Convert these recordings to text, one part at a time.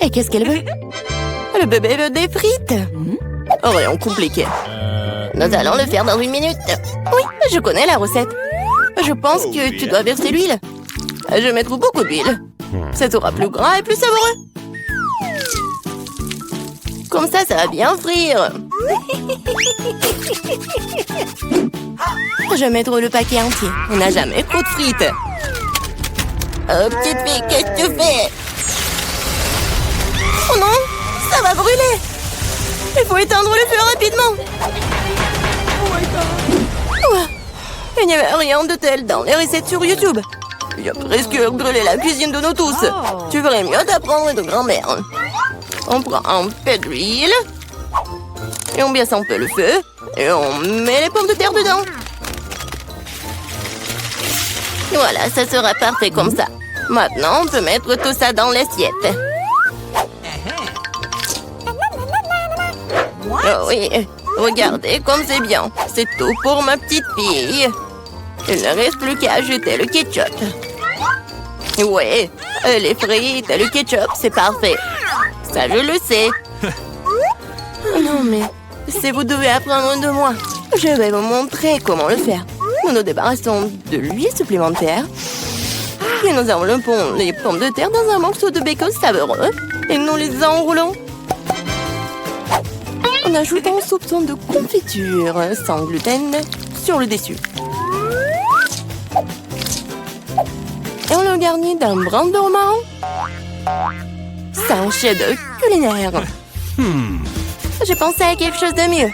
Et qu'est-ce qu'elle veut? Le bébé veut des frites. Rien compliqué. Nous allons le faire dans 1 minute. Oui, je connais la recette. Je pense que tu dois verser l'huile. Je vais mettre beaucoup d'huile. Ça sera plus gras et plus savoureux. Comme ça va bien frire. Je vais mettre le paquet entier. On n'a jamais trop de frites. Oh, petite fille, qu'est-ce que tu fais? Oh non, ça va brûler. Il faut éteindre le feu rapidement. Ouais. Il n'y avait rien de tel dans les recettes sur YouTube. Il a presque brûlé la cuisine de nous tous. Tu ferais mieux d'apprendre de grand-mère. On prend un peu d'huile. Et on baisse un peu le feu. Et on met les pommes de terre dedans. Voilà, ça sera parfait comme ça. Maintenant, on peut mettre tout ça dans l'assiette. Oh oui, regardez comme c'est bien. C'est tout pour ma petite fille. Il ne reste plus qu'à ajouter le ketchup. Ouais, les frites et le ketchup, c'est parfait. Ça, je le sais. Non, mais si vous devez apprendre de moi, je vais vous montrer comment le faire. Nous nous débarrassons de l'huile supplémentaire. Puis nous enveloppons les pommes de terre dans un morceau de bacon savoureux. Et nous les enroulons. On ajoute un soupçon de confiture sans gluten sur le dessus. Et on le garnit d'un brin de romarin. C'est un chef-d'œuvre culinaire. J'ai pensé à quelque chose de mieux.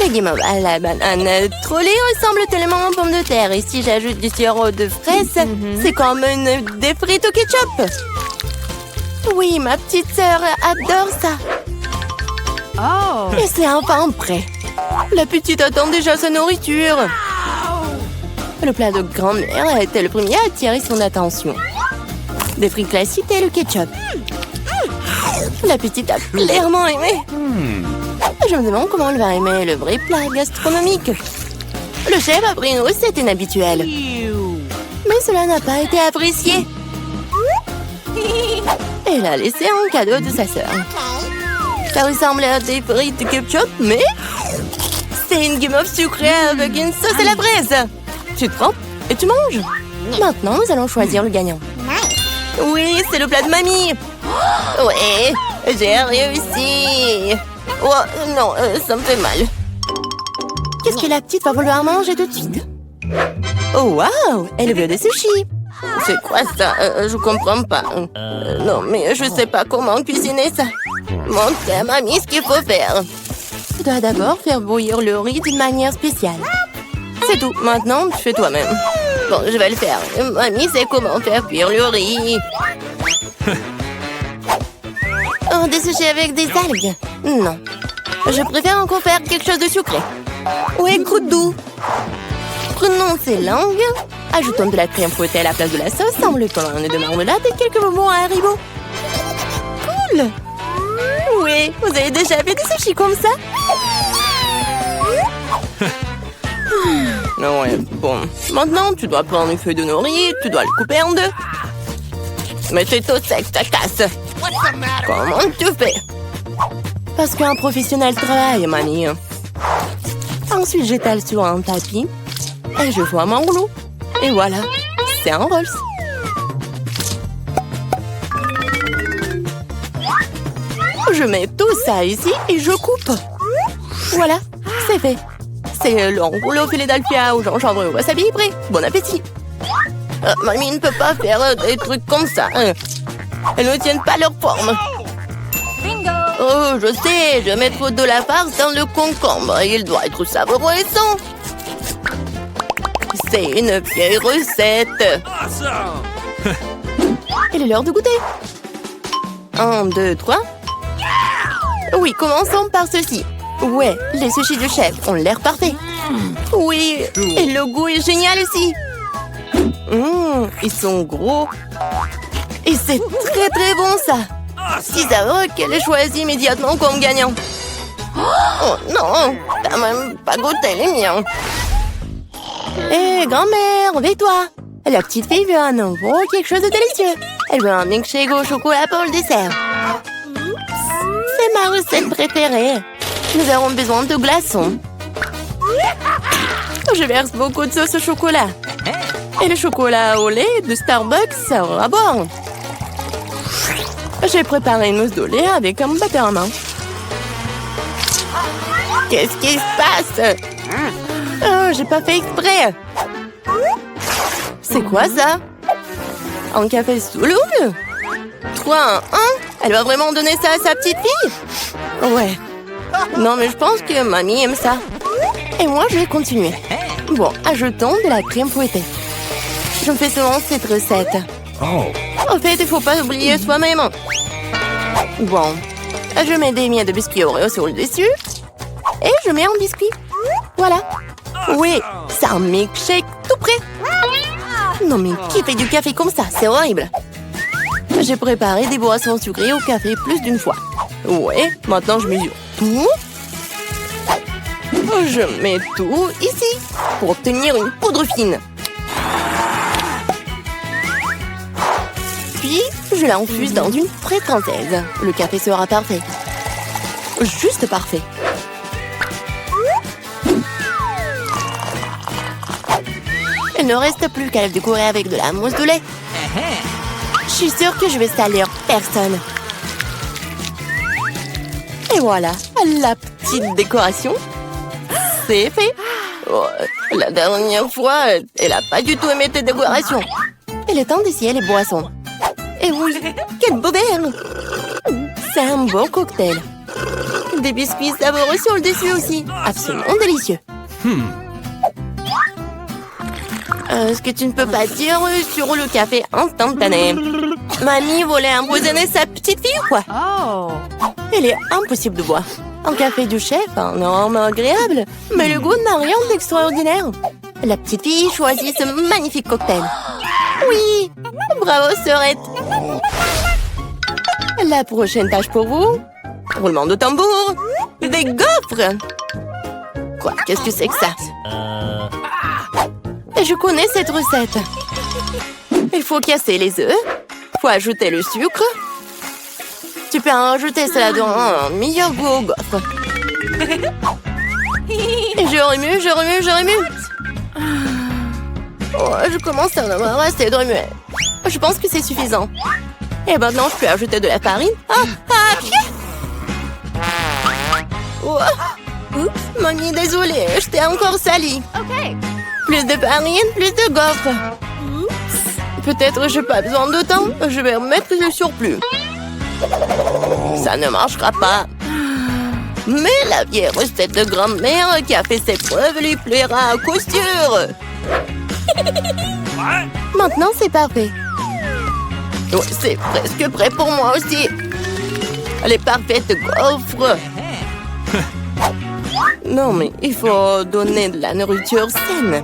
Le guimauve à la banane trollée ressemble tellement aux pommes de terre. Et si j'ajoute du sirop de fraise, c'est comme des frites au ketchup. Oui, ma petite sœur adore ça. Et c'est enfin prêt. La petite attend déjà sa nourriture. Le plat de grand-mère a été le premier à attirer son attention. Des frites classiques et le ketchup. La petite a clairement aimé. Je me demande comment elle va aimer le vrai plat gastronomique. Le chef a pris une recette inhabituelle. Mais cela n'a pas été apprécié. Elle a laissé un cadeau de sa sœur. Ça ressemble à des frites de ketchup, mais c'est une guimauve sucrée avec une sauce à la fraise. Tu te trempes et tu manges. Maintenant, nous allons choisir le gagnant. Oui, c'est le plat de mamie. Ouais, j'ai réussi. Oh, non, ça me fait mal. Qu'est-ce que la petite va vouloir manger tout de suite? Oh, waouh, elle veut des sushis. C'est quoi ça? Je comprends pas. Non, mais je sais pas comment cuisiner ça. Montre à mamie ce qu'il faut faire. Tu dois d'abord faire bouillir le riz d'une manière spéciale. C'est tout. Maintenant, tu fais toi-même. Bon, je vais le faire. Mamie sait comment faire cuire le riz. Oh, des sushis avec des algues? Non. Je préfère encore faire quelque chose de sucré. Ouais, croûte doux. Prenons ces langues. Ajoutons de la crème fouettée à la place de la sauce, enveloppant de marmelade et quelques bonbons à Haribo. Cool! Oui, vous avez déjà fait des sushis comme ça? Ouais, bon. Maintenant, tu dois prendre une feuille de nori, tu dois le couper en deux. Mais c'est tout sec, ça casse. Comment tu fais? Parce qu'un professionnel travaille, mamie. Ensuite, j'étale sur un tapis et je forme un rouleau. Et voilà, c'est un Rolls. Je mets tout ça ici et je coupe. Voilà, c'est fait. C'est le rouleau Philadelphia au gingembre et au wasabi prêt. Bon appétit. Mamie ne peut pas faire des trucs comme ça. Elles ne tiennent pas leur forme. Oh, je sais, je vais mettre de la farce dans le concombre. Il doit être savoureux et sain. C'est une vieille recette. Il est l'heure de goûter. 1, 2, 3. Oui, commençons par ceci. Ouais, les sushis du chef ont l'air parfaits. Oui, et le goût est génial aussi. Ils sont gros. Et c'est très très bon ça. Si savoureux qu'elle ait choisi immédiatement comme gagnant. Oh non, t'as même pas goûté les miens. Hé, grand-mère, réveille-toi. La petite fille veut un nouveau quelque chose de délicieux. Elle veut un milkshake au chocolat pour le dessert. C'est ma recette préférée. Nous avons besoin de glaçons. Je verse beaucoup de sauce au chocolat. Et le chocolat au lait de Starbucks sera bon. J'ai préparé une mousse de lait avec un batteur à main. Qu'est-ce qui se passe? Oh, j'ai pas fait exprès. C'est quoi ça? Un café sous l'eau? 3, 1. Elle va vraiment donner ça à sa petite fille? Ouais. Non, mais je pense que mamie aime ça. Et moi, je vais continuer. Bon, ajoutons de la crème fouettée. Je fais souvent cette recette. En fait, il faut pas oublier soi-même. Bon, je mets des miettes de biscuits Oreo sur le dessus. Et je mets un biscuit. Voilà. Oui, c'est un milkshake tout prêt. Non, mais qui fait du café comme ça? C'est horrible. J'ai préparé des boissons sucrées au café plus d'une fois. Ouais, maintenant je mesure tout. Je mets tout ici pour obtenir une poudre fine. Puis, je l'infuse dans une fraise française. Le café sera parfait. Juste parfait. Il ne reste plus qu'à le décorer avec de la mousse de lait. Je suis sûre que je vais salir personne. Et voilà, la petite décoration. C'est fait. Oh, la dernière fois, elle n'a pas du tout aimé tes décorations. Il est temps d'essayer les boissons. Et oui, quel beau verre! C'est un bon cocktail. Des biscuits savoureux sur le dessus aussi. Absolument délicieux. Ce que tu ne peux pas dire sur le café instantané. Mamie voulait empoisonner sa petite fille ou quoi? Il est impossible de boire. Un café du chef, un arôme agréable, mais le goût n'a rien d'extraordinaire. La petite fille choisit ce magnifique cocktail. Oui, bravo sœurette. La prochaine tâche pour vous, roulement de tambour, des gaufres. Quoi, qu'est-ce que c'est que ça? Je connais cette recette. Il faut casser les œufs, faut ajouter le sucre. Tu peux en rajouter cela dans un meilleur goût aux gaufres. Et je remue, je remue, je remue. Oh, je commence à en avoir assez de remuer. Je pense que c'est suffisant. Et maintenant, je peux ajouter de la farine. Oh. Oups, mamie, désolée, je t'ai encore sali. Plus de farine, plus de gaufres. Peut-être j'ai pas besoin de temps. Je vais remettre le surplus. Ça ne marchera pas. Mais la vieille recette de grand-mère qui a fait ses preuves lui plaira à coup sûr. Maintenant, c'est parfait. Oh, c'est presque prêt pour moi aussi. Les parfaites gaufres. Non, mais il faut donner de la nourriture saine.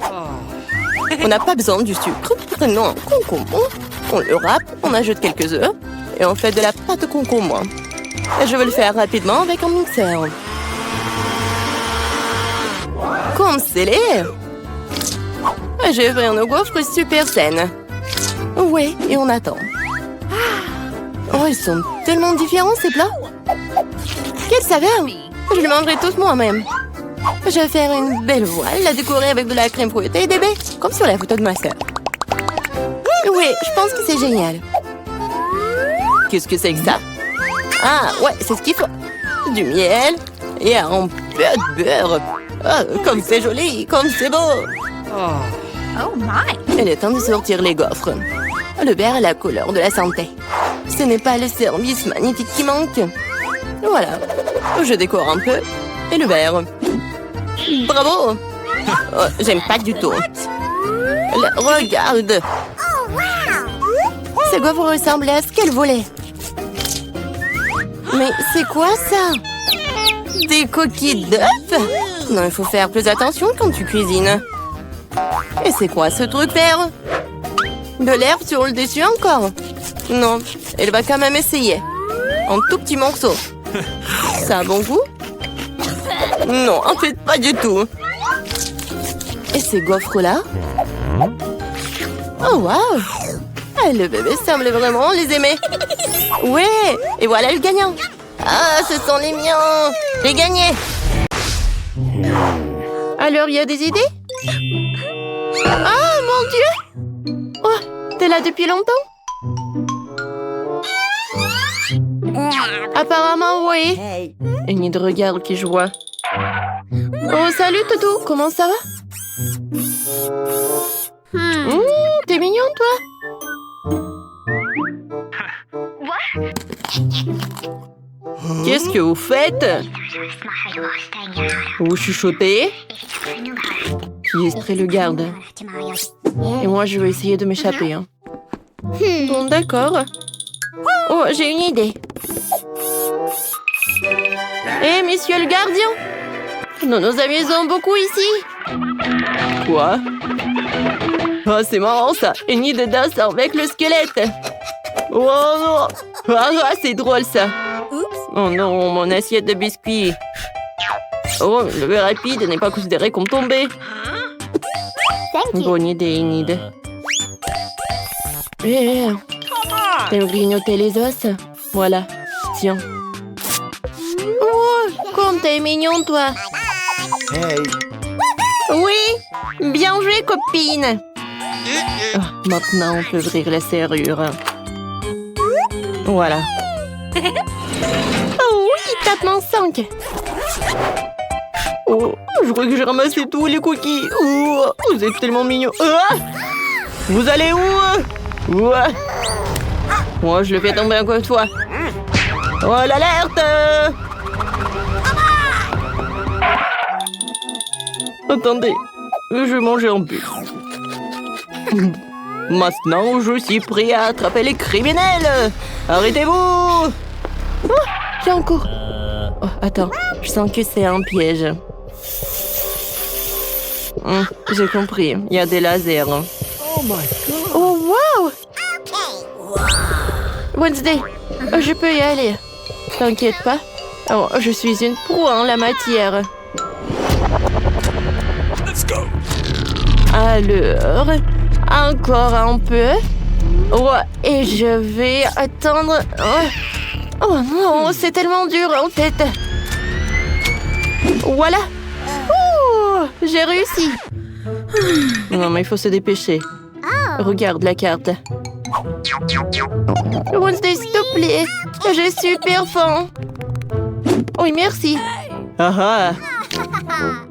On n'a pas besoin du sucre. Prenons un concombre. On le râpe, on ajoute quelques œufs et on fait de la pâte concombre. Et je vais le faire rapidement avec un mixeur. Comme scellé. Je vais faire nos gaufres super saines. Ouais, et on attend. Oh, ils sont tellement différents ces plats. Quelle saveur! Je les mangerai tous moi-même. Je vais faire une belle voile, la décorer avec de la crème fouettée et des baies, comme sur la photo de ma sœur. Oui, je pense que c'est génial. Qu'est-ce que c'est que ça? Ah, ouais, c'est ce qu'il faut. Du miel et un peu de beurre. Oh, comme c'est joli, comme c'est beau. Oh my! Il est temps de sortir les gaufres. Le beurre est la couleur de la santé. Ce n'est pas le service magnifique qui manque. Voilà. Je décore un peu. Et le verre. Bravo! Oh, j'aime pas du tout. Regarde! Ces gaufres ressemblaient à ce qu'elle voulait. Mais c'est quoi ça? Des coquilles d'œufs? Non, il faut faire plus attention quand tu cuisines. Et c'est quoi ce truc vert? De l'herbe sur le dessus encore? Non, elle va quand même essayer. Un tout petit morceau. Ça a bon goût? Non, en fait, pas du tout. Et ces gaufres-là? Oh, waouh! Ah, le bébé semble vraiment les aimer. Ouais, et voilà le gagnant. Ah, ce sont les miens. J'ai gagné. Alors, il y a des idées? Ah, mon Dieu! Oh, t'es là depuis longtemps? Apparemment, oui. Enid regarde qui je vois. Oh, salut, Toto. Comment ça va? T'es mignon, toi. Qu'est-ce que vous faites? Vous chuchotez? Qui est le garde? Et moi, je vais essayer de m'échapper. Hein. Bon, d'accord. Oh, j'ai une idée. Hé, monsieur le gardien! Nous nous amusons beaucoup ici. Quoi? Oh, c'est marrant ça. Une idée de danse avec le squelette. Oh non! Ah, c'est drôle ça. Oh non, mon assiette de biscuits. Oh, le lever rapide n'est pas considéré comme tombé. Bonne idée, Enid. Hé, t'aimes grignoter les os? Voilà, tiens. Oh, comme t'es mignon, toi. Hey. Oui, bien joué, copine. Oh, maintenant, on peut ouvrir la serrure. Voilà. Oh oui, tapement 5. Oh, je crois que j'ai ramassé tous les cookies. Oh, vous êtes tellement mignons. Ah, vous allez où? Ouais. Moi, je le fais tomber encore une fois. Oh, l'alerte! Attendez, je vais manger un peu. Maintenant, je suis prêt à attraper les criminels. Arrêtez-vous! Oh, j'ai encore. Oh, attends, je sens que c'est un piège. J'ai compris, il y a des lasers. Oh my God. Oh, wow! Wednesday, je peux y aller. T'inquiète pas. Oh, je suis une pro en la matière. Let's go. Alors, encore un peu. Oh, et je vais attendre. Oh non, c'est tellement dur en fait. Voilà. Ouh, j'ai réussi. Non, mais il faut se dépêcher. Regarde la carte. Wednesday, s'il te plaît. J'ai super faim. Oui, merci. Ah ah.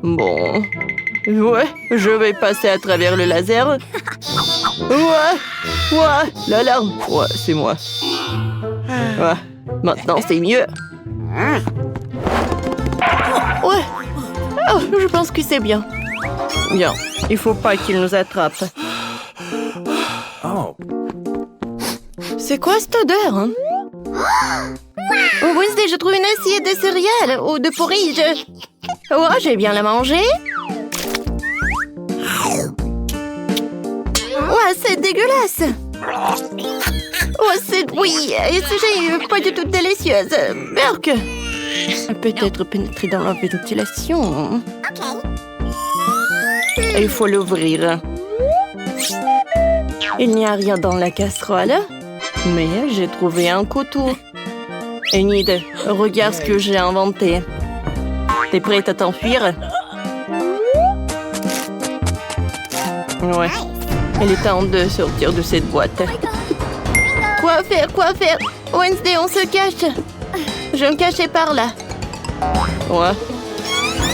Bon. Ouais, je vais passer à travers le laser. Ouais, l'alarme. Ouais, c'est moi. Ouais, maintenant c'est mieux. Ouais. Oh, je pense que c'est bien. Bien, il faut pas qu'il nous attrape. Oh. C'est quoi cette odeur, hein? Oh, Wednesday, je trouve une assiette de céréales ou de porridge. Oh, je vais bien la manger. Ouais, c'est dégueulasse. Oh, oui, c'est pas du tout délicieuse. Berk. Peut-être pénétrer dans la ventilation. Il faut l'ouvrir. Il n'y a rien dans la casserole, mais j'ai trouvé un couteau. Enid, regarde ce que j'ai inventé. T'es prête à t'enfuir? Ouais. Il est temps de sortir de cette boîte. Quoi faire? Wednesday, on se cache. Je vais me cacher par là. Ouais.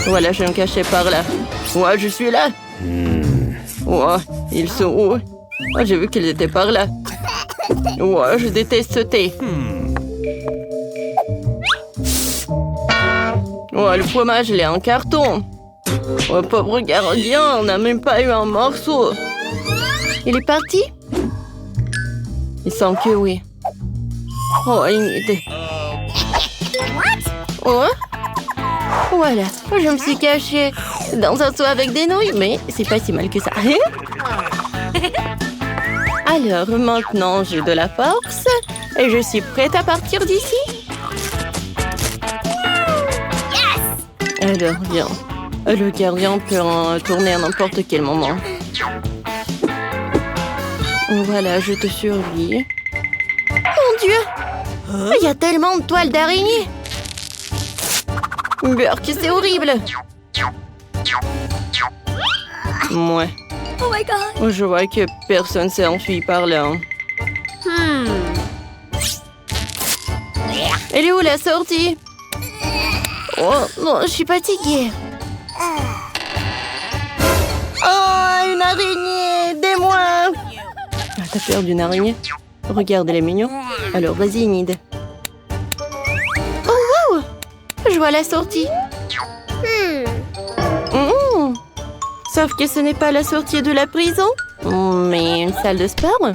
Voilà, je vais me cacher par là. Ouais, je suis là. Ouais, ils sont où? Oh, j'ai vu qu'ils étaient par là. Ouais, je déteste sauter. Ouais, le fromage, il est en carton. Oh, pauvre gardien, on n'a même pas eu un morceau. Il est parti? Il semble que oui. Oh, une idée. Oh? Voilà, je me suis cachée dans un seau avec des nouilles, mais c'est pas si mal que ça. Alors, maintenant, j'ai de la force et je suis prête à partir d'ici. Alors, viens. Le gardien peut en tourner à n'importe quel moment. Voilà, je te survis. Mon Dieu! Il y a tellement de toiles d'araignée! Burk, c'est horrible! Ouais. Oh my god. Je vois que personne s'est enfui par là. Elle est où la sortie? Oh non, je suis fatiguée. Oh, une araignée! Aidez-moi! Ah, t'as peur d'une araignée? Regarde, elle est mignonne. Alors, vas-y, Enid. Oh, wow! Je vois la sortie. Sauf que ce n'est pas la sortie de la prison, mais une salle de sport.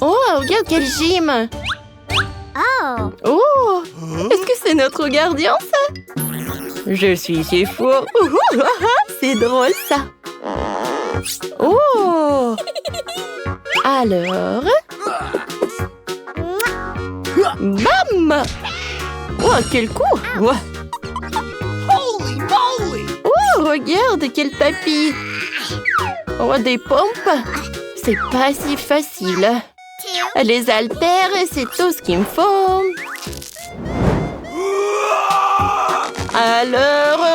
Oh, regarde quel gym! Oh! Est-ce que c'est notre gardien, ça? Je suis si fou! C'est drôle, ça! Oh! Alors... Bam! Oh, quel coup! Oh, regarde, quel tapis! Oh, des pompes! C'est pas si facile. Les haltères, c'est tout ce qu'il me faut. Alors...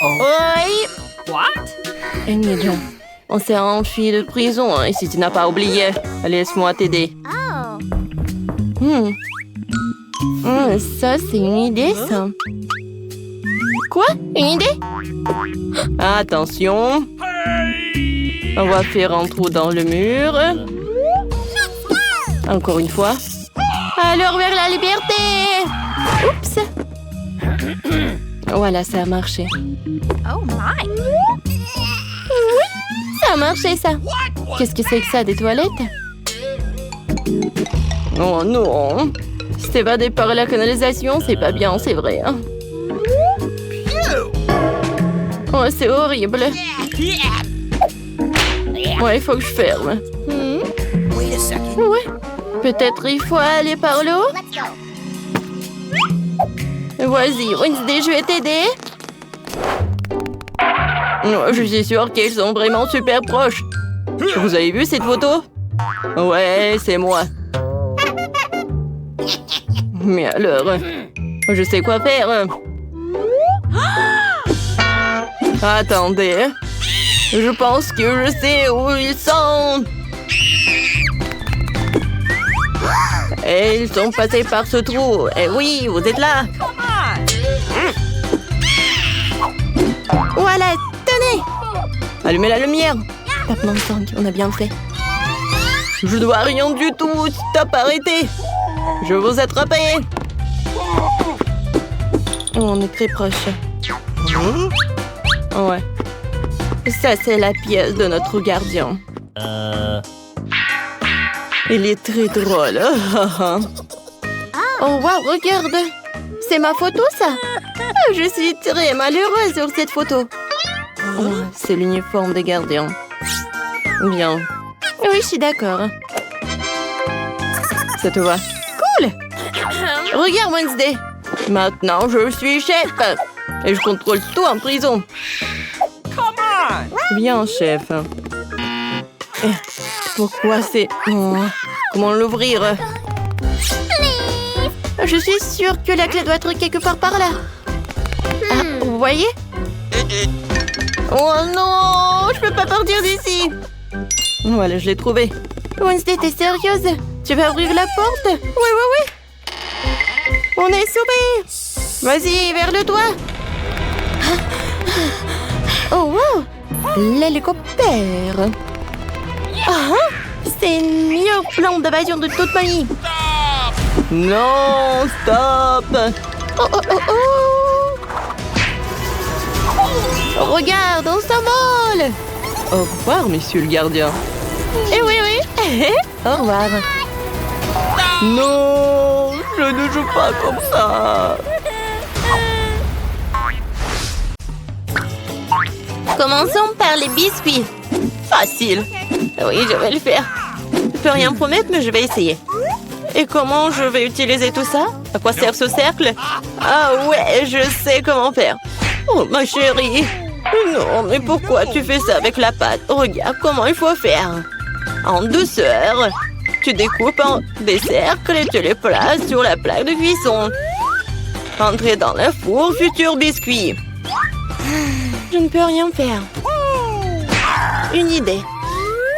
Oui! What? Enid, on s'est enfui de prison, hein, et si tu n'as pas oublié, laisse-moi t'aider. Ça, c'est une idée, ça. Quoi? Une idée? Attention. On va faire un trou dans le mur. Encore une fois. Alors, vers la liberté! Oups! Voilà, ça a marché. Oh my. Ça a marché, ça. Qu'est-ce que c'est que ça, des toilettes? Oh non! S'évader par la canalisation, c'est pas bien, c'est vrai. Hein? Oh, c'est horrible. Ouais, il faut que je ferme. Ouais. Peut-être il faut aller par le haut. Vas-y, Wednesday, je vais t'aider. Oh, je suis sûre qu'ils sont vraiment super proches. Vous avez vu cette photo? Ouais, c'est moi. Mais alors, je sais quoi faire. Attendez. Je pense que je sais où ils sont. Et ils sont passés par ce trou. Eh oui, vous êtes là. Voilà, tenez. Allumez la lumière. Tapement de sang, on a bien fait. Je dois rien du tout. Stop, arrêtez. Je vous attrape. On est très proche. Ouais. Ça, c'est la pièce de notre gardien. Il est très drôle. Oh, wow, regarde. C'est ma photo, ça. Je suis très malheureuse sur cette photo. Oh, c'est l'uniforme des gardiens. Bien. Oui, je suis d'accord. Ça te va? Cool! Regarde, Wednesday. Maintenant, je suis chef. Et je contrôle tout en prison. Bien, chef. Pourquoi c'est... Oh, comment l'ouvrir? Je suis sûre que la clé doit être quelque part par là. Ah, vous voyez? Oh non! Je peux pas partir d'ici. Voilà, je l'ai trouvé. Wednesday, t'es sérieuse? Tu vas ouvrir la porte? Oui. On est sauvés. Vas-y, vers le toit. Oh, wow! L'hélicoptère. Ah, c'est une meilleure plan d'évasion de toute ma vie. Non, stop. Oh. Regarde, on s'envole. Au revoir, monsieur le gardien. Eh oui. Au revoir. Non, je ne joue pas comme ça. Commençons par les biscuits. Facile. Oui, je vais le faire. Je peux rien promettre, mais je vais essayer. Et comment je vais utiliser tout ça? À quoi sert ce cercle? Ah ouais, je sais comment faire. Oh, ma chérie. Non, mais pourquoi tu fais ça avec la pâte? Regarde comment il faut faire. En douceur. Tu découpes en des cercles et tu les places sur la plaque de cuisson. Entrez dans le four, futur biscuit. Je ne peux rien faire. Une idée.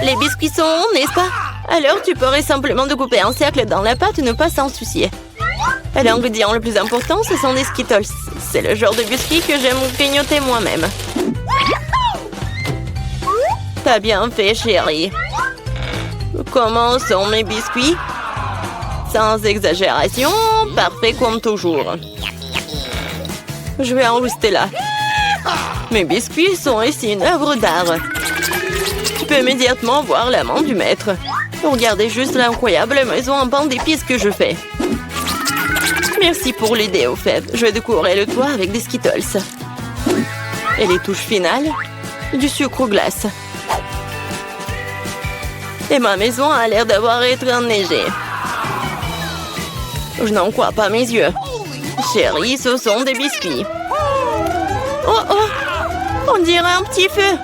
Les biscuits sont ronds, n'est-ce pas? Alors tu pourrais simplement découper un cercle dans la pâte et ne pas s'en soucier. L'ingrédient le plus important, ce sont des Skittles. C'est le genre de biscuits que j'aime grignoter moi-même. T'as bien fait, chérie. Comment sont mes biscuits? Sans exagération, parfait comme toujours. Je vais en rester là. Mes biscuits sont ici une œuvre d'art. Tu peux immédiatement voir la main du maître. Regardez juste l'incroyable maison en pain d'épices que je fais. Merci pour l'idée, au fait. Je vais décorer le toit avec des Skittles. Et les touches finales, du sucre glace. Et ma maison a l'air d'avoir été enneigée. Je n'en crois pas mes yeux. Chérie, ce sont des biscuits. Oh oh! On dirait un petit feu.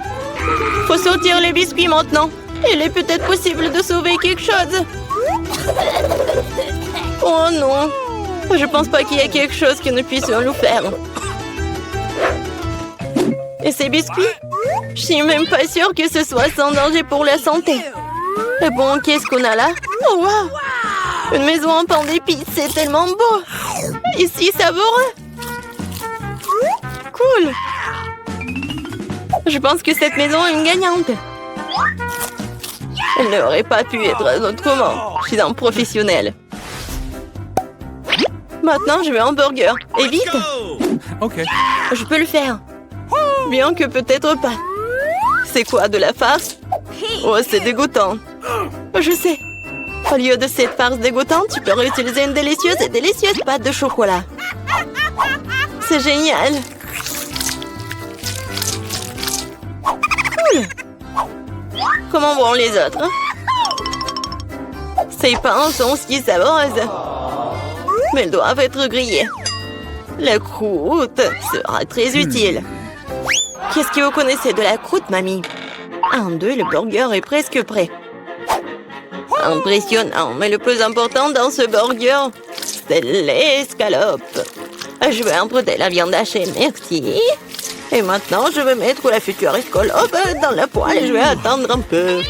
Faut sortir les biscuits maintenant. Il est peut-être possible de sauver quelque chose. Oh non! Je pense pas qu'il y ait quelque chose que nous puissions nous faire. Et ces biscuits? Je suis même pas sûre que ce soit sans danger pour la santé. Et bon, qu'est-ce qu'on a là? Oh wow! Une maison en pain d'épices, c'est tellement beau! Ici, savoureux! Cool! Je pense que cette maison est une gagnante. Elle n'aurait pas pu être autrement. Je suis un professionnel. Maintenant, je veux un burger. Et vite! OK. Je peux le faire. Bien que peut-être pas. C'est quoi, de la farce? Oh, c'est dégoûtant. Je sais. Au lieu de cette farce dégoûtante, tu peux réutiliser une délicieuse pâte de chocolat. C'est génial. Cool. Comment vont les autres? Ces pains sont si savoureuses. Mais elles doivent être grillées. La croûte sera très utile. Qu'est-ce que vous connaissez de la croûte, mamie? 1, 2, le burger est presque prêt. Impressionnant, mais le plus important dans ce burger, c'est l'escalope. Je vais emprunter la viande hachée, merci. Et maintenant, je vais mettre la future escalope dans la poêle et je vais attendre un peu.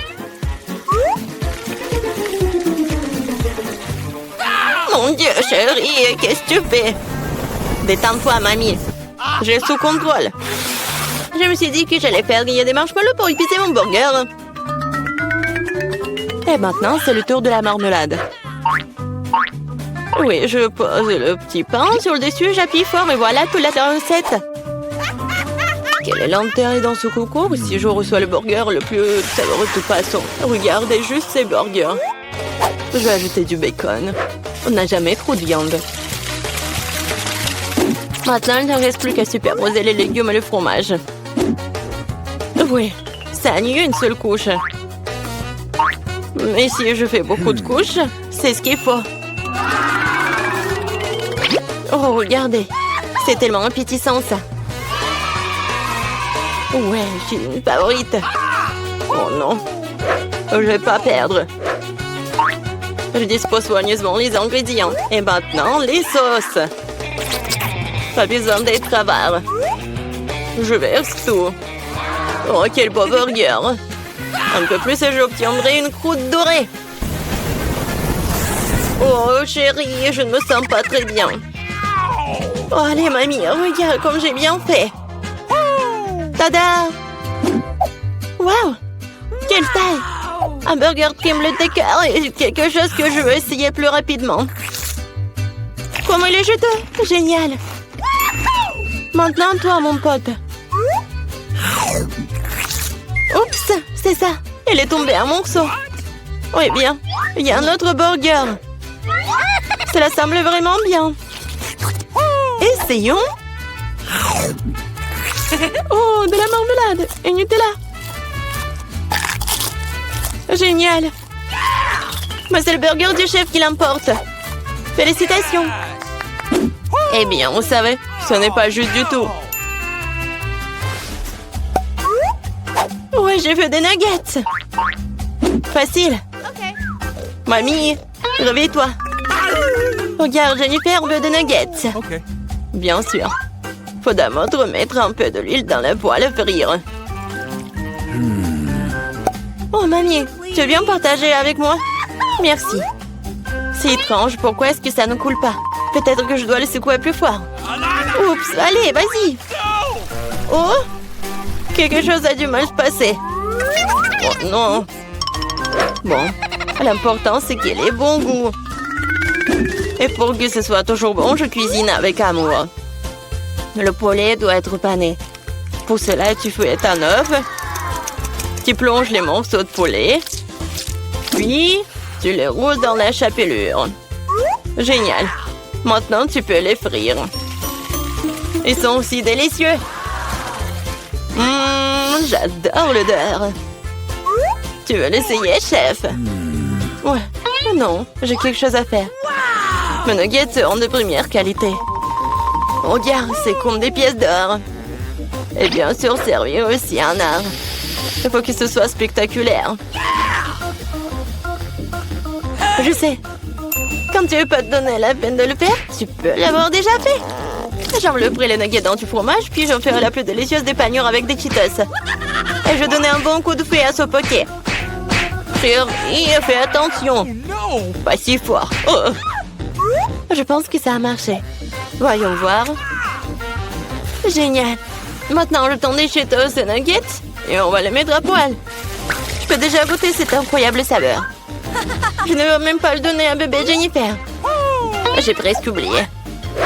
Mon Dieu, chérie, qu'est-ce que tu fais? Détends-toi, mamie. J'ai sous contrôle. Je me suis dit que j'allais faire griller des marshmallows pour épicer mon burger. Et maintenant, c'est le tour de la marmelade. Oui, je pose le petit pain sur le dessus, j'appuie fort et voilà toute la recette. Quelle lenteur est dans ce concours si je reçois le burger le plus savoureux de toute façon. Regardez juste ces burgers. Je vais ajouter du bacon. On n'a jamais trop de viande. Maintenant, il ne reste plus qu'à superposer les légumes et le fromage. Oui, ça n'y a une seule couche. Mais si je fais beaucoup de couches, c'est ce qu'il faut. Oh, regardez. C'est tellement appétissant, ça. Ouais, j'ai une favorite. Oh non. Je vais pas perdre. Je dispose soigneusement les ingrédients. Et maintenant, les sauces. Pas besoin d'être avare. Je verse tout. Oh, quel beau burger. Un peu plus et j'obtiendrai une croûte dorée. Oh, chérie, je ne me sens pas très bien. Oh, allez, mamie, regarde comme j'ai bien fait. Tada! Waouh! Quelle taille! Un burger crème le décor et quelque chose que je veux essayer plus rapidement. Comment il est juteux! Génial! Maintenant, toi, mon pote. Oups! C'est ça! Il est tombé un morceau. Oui, bien. Il y a un autre burger. Cela semble vraiment bien. Essayons. Oh, de la marmelade et Nutella. Génial. Mais c'est le burger du chef qui l'emporte. Félicitations. Eh bien, vous savez, ce n'est pas juste du tout. Ouais, je veux des nuggets. Facile. Okay. Mamie, réveille-toi. Regarde, Jennifer veut des nuggets. Okay. Bien sûr. Faut d'abord mettre un peu de l'huile dans la poêle à frire. Oh, mamie, tu veux bien partager avec moi? Merci. C'est étrange, pourquoi est-ce que ça ne coule pas? Peut-être que je dois le secouer plus fort. Oups, allez, vas-y. Oh, quelque chose a dû mal se passer. Oh non. Bon, l'important c'est qu'il ait bon goût. Et pour que ce soit toujours bon, je cuisine avec amour. Le poulet doit être pané. Pour cela, tu fouettes un œuf. Tu plonges les morceaux de poulet. Puis, tu les roules dans la chapelure. Génial. Maintenant, tu peux les frire. Ils sont aussi délicieux. J'adore l'odeur. Tu veux l'essayer, chef? Ouais. Non, j'ai quelque chose à faire. Mes nuggets sont de première qualité. Regarde, c'est comme des pièces d'or. Et bien sûr, servir aussi un art. Il faut que ce soit spectaculaire. Je sais. Quand tu veux pas te donner la peine de le faire, tu peux l'avoir déjà fait. J'envelopperai les nuggets dans du fromage, puis j'en ferai la plus délicieuse des panures avec des Cheetos. Et je donnerai un bon coup de fouet à ce poké. Chérie, fais attention. Pas si fort. Oh. Je pense que ça a marché. Voyons voir. Génial. Maintenant, le temps des Cheetos et nuggets. Et on va les mettre à poil. Je peux déjà goûter cette incroyable saveur. Je ne veux même pas le donner à bébé Jennifer. J'ai presque oublié.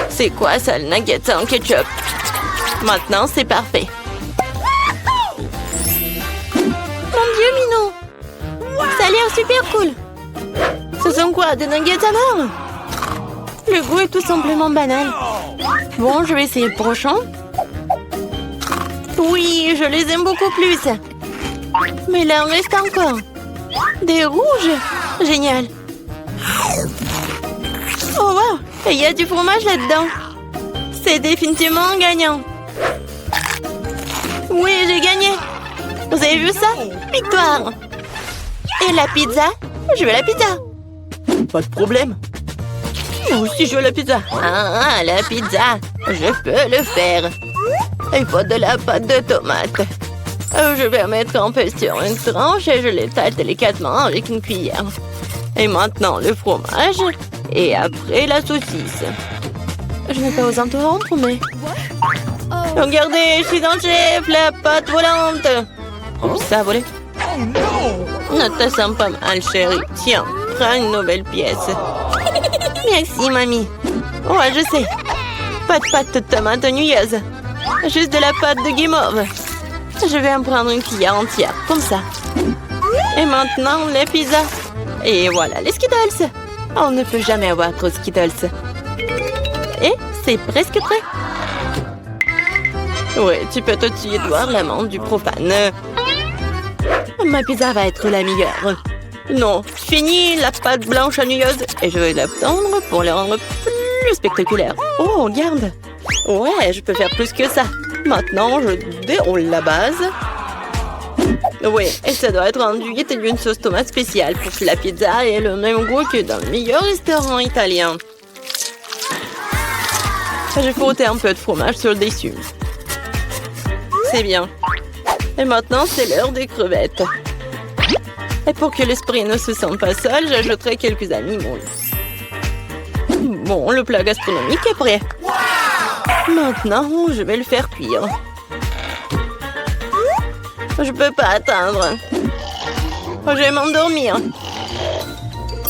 C'est quoi ça, le nugget en ketchup? Maintenant, c'est parfait. Mon Dieu, Minou! Ça a l'air super cool. Ce sont quoi, des nuggets à mort? Le goût est tout simplement banal. Bon, je vais essayer le prochain. Oui, je les aime beaucoup plus. Mais là, il en reste encore. Des rouges. Génial. Oh, wow. Et il y a du fromage là-dedans. C'est définitivement gagnant. Oui, j'ai gagné. Vous avez vu ça? Victoire. Et la pizza? Je veux la pizza. Pas de problème. Moi aussi, je veux la pizza. Ah, la pizza. Je peux le faire. Il faut de la pâte de tomate. Je vais mettre un peu sur une tranche et je l'étale délicatement avec une cuillère. Et maintenant, le fromage. Et après, la saucisse. Je n'ai pas osé interrompre, mais... Regardez, je suis dans le chef, la pâte volante. Oups, ça a volé. Ne te sens pas mal, chérie. Tiens, prends une nouvelle pièce. Merci, mamie. Ouais, je sais. Pas de pâte de tomate ennuyeuses. Juste de la pâte de guimauve. Je vais en prendre une cuillère entière, comme ça. Et maintenant, les pizzas. Et voilà, les Skittles. On ne peut jamais avoir trop de Skittles. Et c'est presque prêt. Oui, tu peux tout de suite voir l'amande du profane. Ma pizza va être la meilleure. Non, fini la pâte blanche ennuyeuse et je vais la tendre pour la rendre plus spectaculaire. Oh, regarde. Ouais, je peux faire plus que ça. Maintenant, je déroule la base. Oui, et ça doit être enduit d'une sauce tomate spéciale pour que la pizza ait le même goût que dans le meilleur restaurant italien. J'ai frotté un peu de fromage sur le dessus. C'est bien. Et maintenant, c'est l'heure des crevettes. Et pour que l'esprit ne se sente pas seul, j'ajouterai quelques amis moules. Bon, le plat gastronomique est prêt. Maintenant, je vais le faire cuire. Je peux pas attendre. Je vais m'endormir.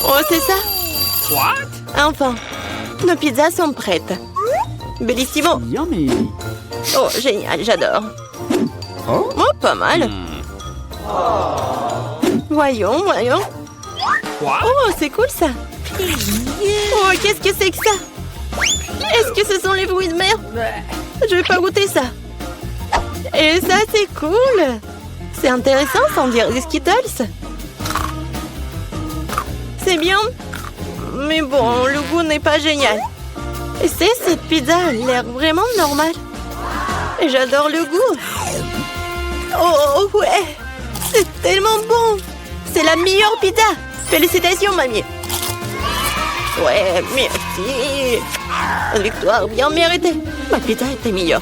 Oh, c'est ça? Enfin, nos pizzas sont prêtes. Bellissimo. Yummy. Oh, génial, j'adore. Oh, pas mal. Voyons, voyons. Oh, c'est cool ça. Oh, qu'est-ce que c'est que ça? Est-ce que ce sont les fruits de mer? Je vais pas goûter ça. Et ça, c'est cool. C'est intéressant, sans dire des Skittles. C'est bien. Mais bon, le goût n'est pas génial. Et cette pizza a l'air vraiment normale. Et j'adore le goût. Oh, ouais. C'est tellement bon! C'est la meilleure pizza! Félicitations, mamie! Ouais, merci! Une victoire bien méritée! Ma pizza était meilleure.